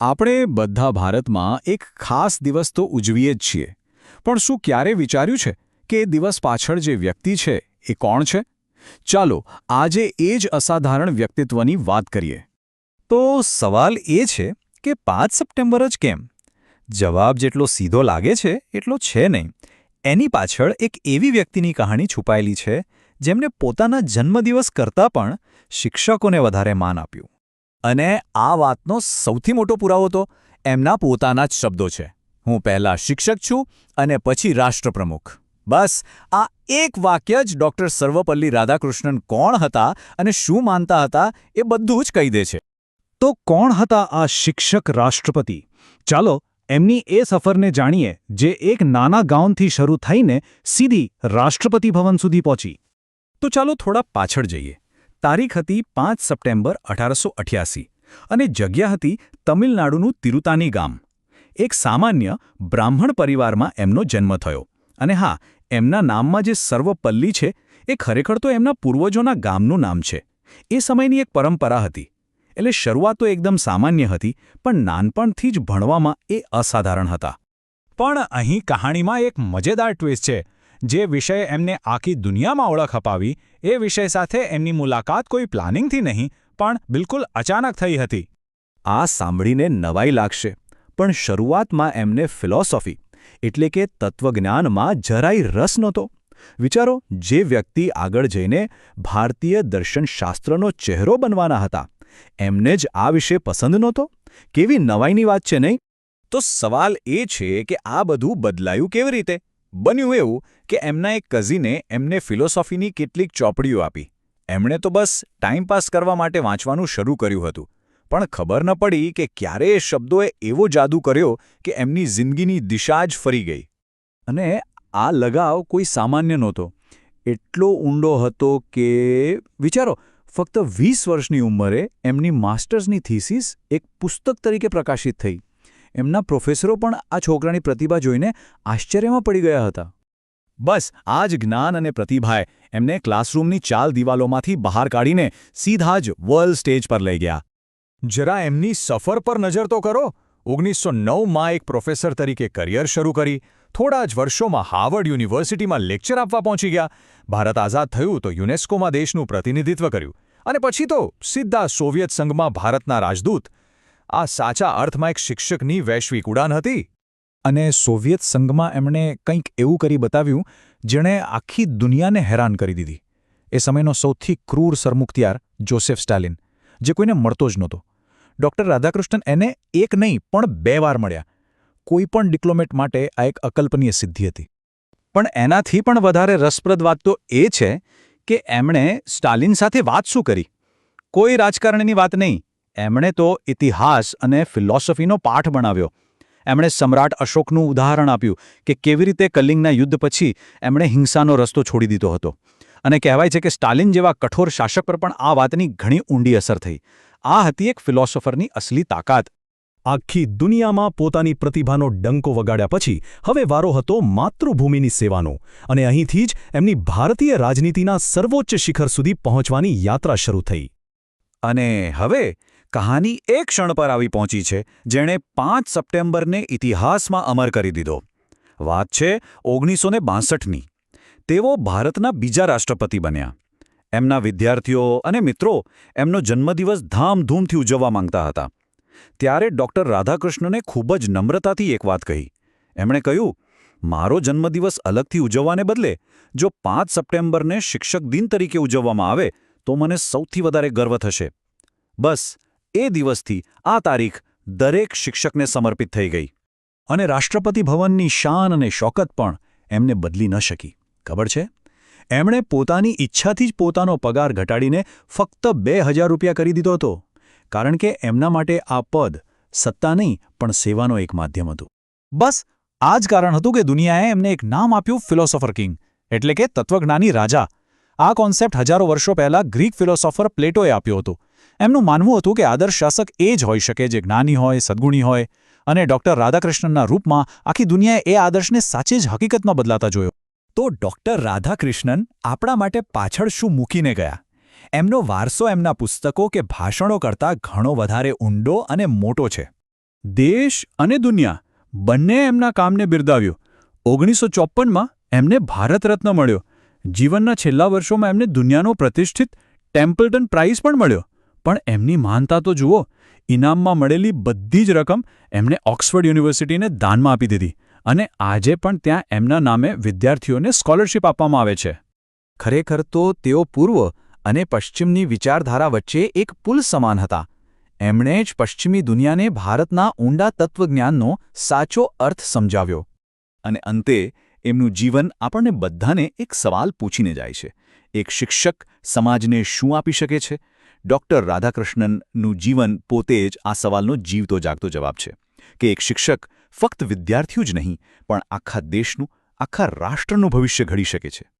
આપણે બધા ભારતમાં એક ખાસ દિવસ તો ઉજવીએ જ છીએ, પણ શું ક્યારે વિચાર્યું છે કે એ દિવસ પાછળ જે વ્યક્તિ છે એ કોણ છે? ચાલો આજે એ જ અસાધારણ વ્યક્તિત્વની વાત કરીએ. તો સવાલ એ છે કે 5 સપ્ટેમ્બર જ કેમ? જવાબ જેટલો સીધો લાગે છે એટલો છે નહીં. એની પાછળ એક એવી વ્યક્તિની કહાણી છુપાયેલી છે જેમને પોતાના જન્મદિવસ કરતાં પણ શિક્ષકોને વધારે માન આપ્યું. અને આ વાતનો સૌથી મોટો પુરાવો તો એમના પોતાના જ શબ્દો છે. હું પહેલાં શિક્ષક છું અને પછી રાષ્ટ્રપ્રમુખ. બસ આ એક વાક્ય જ ડૉક્ટર સર્વપલ્લી રાધાકૃષ્ણન કોણ હતા અને શું માનતા હતા એ બધું જ કહી દે છે. તો કોણ હતા આ શિક્ષક રાષ્ટ્રપતિ? ચાલો એમની એ સફરને જાણીએ જે એક નાના ગામથી શરૂ થઈને સીધી રાષ્ટ્રપતિ ભવન સુધી પહોંચી. તો ચાલો થોડા પાછળ જઈએ. તારીખ હતી 5 સપ્ટેમ્બર 1888 અને જગ્યા હતી તમિલનાડુનું તિરુતાની ગામ. એક સામાન્ય બ્રાહ્મણ પરિવારમાં એમનો જન્મ થયો. અને હા, એમના નામમાં જે સર્વપલ્લી છે એ ખરેખર તો એમના પૂર્વજોના ગામનું નામ છે. એ સમયની એક પરંપરા હતી. એટલે શરૂઆત તો એકદમ સામાન્ય હતી, પણ નાનપણથી જ ભણવામાં એ અસાધારણ હતા. પણ અહીં કહાણીમાં એક મજેદાર ટ્વિસ્ટ છે. જે વિષય એમને આખી દુનિયામાં ઓળખ અપાવી એ વિષય સાથે એમની મુલાકાત કોઈ પ્લાનિંગથી નહીં પણ બિલકુલ અચાનક થઈ હતી. આ સાંભળીને નવાઈ લાગશે, પણ શરૂઆતમાં એમને ફિલોસોફી એટલે કે તત્વજ્ઞાનમાં જરાય રસ નહોતો. વિચારો, જે વ્યક્તિ આગળ જઈને ભારતીય દર્શનશાસ્ત્રનો ચહેરો બનવાના હતા એમને જ આ વિષય પસંદ નહોતો. કેવી નવાઈની વાત છે નહીં? તો સવાલ એ છે કે આ બધું બદલાયું કેવી રીતે? બન્યું એવું કે એમના એક કઝિને એમને ફિલોસોફીની કેટલીક ચોપડીઓ આપી. એમણે તો બસ ટાઈમપાસ કરવા માટે વાંચવાનું શરૂ કર્યું હતું, પણ ખબર ન પડી કે ક્યારે એ શબ્દોએ એવો જાદુ કર્યો કે એમની જિંદગીની દિશા જ ફરી ગઈ. અને આ લગાવ કોઈ સામાન્ય નહોતો. એટલો ઊંડો હતો કે વિચારો, ફક્ત 20 વર્ષની ઉંમરે એમની માસ્ટર્સની થીસીસ એક પુસ્તક તરીકે પ્રકાશિત થઈ. એમના પ્રોફેસરો પણ આ છોકરાની પ્રતિભા જોઈને આશ્ચર્યમાં પડી ગયા હતા. બસ આ જ જ્ઞાન અને પ્રતિભાએ એમને ક્લાસરૂમની ચાલ દિવાલોમાંથી બહાર કાઢીને સીધા જ વર્લ્ડ સ્ટેજ પર લઈ ગયા. જરા એમની સફર પર નજર તો કરો. 1909માં એક પ્રોફેસર તરીકે કરિયર શરૂ કરી. થોડા જ વર્ષોમાં હાર્વર્ડ યુનિવર્સિટીમાં લેક્ચર આપવા પહોંચી ગયા. ભારત આઝાદ થયું તો યુનેસ્કોમાં દેશનું પ્રતિનિધિત્વ કર્યું. અને પછી તો સીધા સોવિયત સંઘમાં ભારતના રાજદૂત. આ સાચા અર્થમાં એક શિક્ષકની વૈશ્વિક ઉડાન હતી. અને સોવિયત સંઘમાં એમણે કંઈક એવું કરી બતાવ્યું જેણે આખી દુનિયાને હેરાન કરી દીધી. એ સમયનો સૌથી ક્રૂર સરમુખત્યાર જોસેફ સ્ટાલિન, જે કોઈને મળતો જ નહોતો. ડૉક્ટર રાધાકૃષ્ણન એને એક નહીં પણ 2 વાર મળ્યા. કોઈ પણ ડિપ્લોમેટ માટે આ એક અકલ્પનીય સિદ્ધિ હતી. પણ એનાથી પણ વધારે રસપ્રદ વાત તો એ છે કે એમણે સ્ટાલિન સાથે વાત શું કરી? કોઈ રાજકારણની વાત નહીં. એમણે તો ઇતિહાસ અને ફિલોસોફીનો પાઠ ભણાવ્યો. એમણે સમ્રાટ અશોકનું ઉદાહરણ આપ્યું કે કેવી રીતે કલિંગના યુદ્ધ પછી એમણે હિંસાનો રસ્તો છોડી દીધો હતો. અને કહેવાય છે કે સ્ટાલિન જેવા કઠોર શાસક પર પણ આ વાતની ઘણી ઊંડી અસર થઈ. આ હતી એક ફિલોસોફરની અસલી તાકાત. આખી દુનિયામાં પોતાની પ્રતિભાનો ડંકો વગાડ્યા પછી હવે વારો હતો માતૃભૂમિની સેવાનો. અને અહીંથી જ એમની ભારતીય રાજનીતિના સર્વોચ્ચ શિખર સુધી પહોંચવાની યાત્રા શરૂ થઈ. અને હવે કહાની એ ક્ષણ પર આવી પહોંચી છે જેણે 5 સપ્ટેમ્બરને ઇતિહાસમાં અમર કરી દીધો. વાત છે 1962ની. તેઓ ભારતના બીજા રાષ્ટ્રપતિ બન્યા. એમના વિદ્યાર્થીઓ અને મિત્રો એમનો જન્મદિવસ ધામધૂમથી ઉજવવા માંગતા હતા. ત્યારે ડૉક્ટર રાધાકૃષ્ણને ખૂબ જ નમ્રતાથી એક વાત કહી. એમણે કહ્યું, મારો જન્મદિવસ અલગથી ઉજવવાને બદલે જો 5 સપ્ટેમ્બરને શિક્ષક દિન તરીકે ઉજવવામાં આવે તો મને સૌથી વધારે ગર્વ થશે. બસ એ દિવસથી આ તારીખ દરેક શિક્ષકને સમર્પિત થઈ ગઈ. અને રાષ્ટ્રપતિ ભવનની શાન અને શોકત પણ એમને બદલી ન શકી. ખબર છે, એમણે પોતાની ઈચ્છાથી જ પોતાનો પગાર ઘટાડીને ફક્ત 2000 રૂપિયા કરી દીધો હતો. કારણ કે એમના માટે આ પદ સત્તા નહીં પણ સેવાનો એક માધ્યમ હતું. બસ આ જ કારણ હતું કે દુનિયાએ એમને એક નામ આપ્યું, ફિલોસોફર કિંગ, એટલે કે તત્વજ્ઞાની રાજા. આ કોન્સેપ્ટ હજારો વર્ષો પહેલાં ગ્રીક ફિલોસોફર પ્લેટોએ આપ્યો હતો. એમનું માનવું હતું કે આદર્શ શાસક એ જ હોઈ શકે જે જ્ઞાની હોય, સદ્ગુણી હોય. અને ડૉક્ટર રાધાકૃષ્ણનના રૂપમાં આખી દુનિયાએ એ આદર્શને સાચે જ હકીકતમાં બદલાતા જોયો. તો ડૉક્ટર રાધાકૃષ્ણન આપણા માટે પાછળ શું મૂકીને ગયા? એમનો વારસો એમના પુસ્તકો કે ભાષણો કરતાં ઘણો વધારે ઊંડો અને મોટો છે. દેશ અને દુનિયા બંને એમના કામને બિરદાવ્યું. 1954માં એમને ભારત રત્ન મળ્યો. જીવનના છેલ્લા વર્ષોમાં એમને દુનિયાનો પ્રતિષ્ઠિત ટેમ્પલ્ટન પ્રાઇઝ પણ મળ્યો. પણ એમની મહાનતા તો જુઓ. ઇનામમાં મળેલી બધી જ રકમ એમણે ઓક્સફર્ડ યુનિવર્સિટીને દાનમાં આપી દીધી અને આજે પણ ત્યાં એમના નામે વિદ્યાર્થીઓને સ્કોલરશિપ આપવામાં આવે છે. ખરેખર તો તેઓ પૂર્વ અને પશ્ચિમની વિચારધારા વચ્ચે એક પુલ સમાન હતા. એમણે જ પશ્ચિમી દુનિયાને ભારતના ઊંડા તત્વજ્ઞાનનો સાચો અર્થ સમજાવ્યો. અને અંતે એમનું જીવન આપણને બધાને એક સવાલ પૂછીને જાય છે. એક શિક્ષક સમાજને શું આપી શકે છે? ડૉક્ટર રાધાકૃષ્ણનનું જીવન પોતે જ આ સવાલનો જીવતો જાગતો જવાબ છે કે એક શિક્ષક ફક્ત વિદ્યાર્થીઓ જ નહીં પણ આખા દેશનું, આખા રાષ્ટ્રનું ભવિષ્ય ઘડી શકે છે.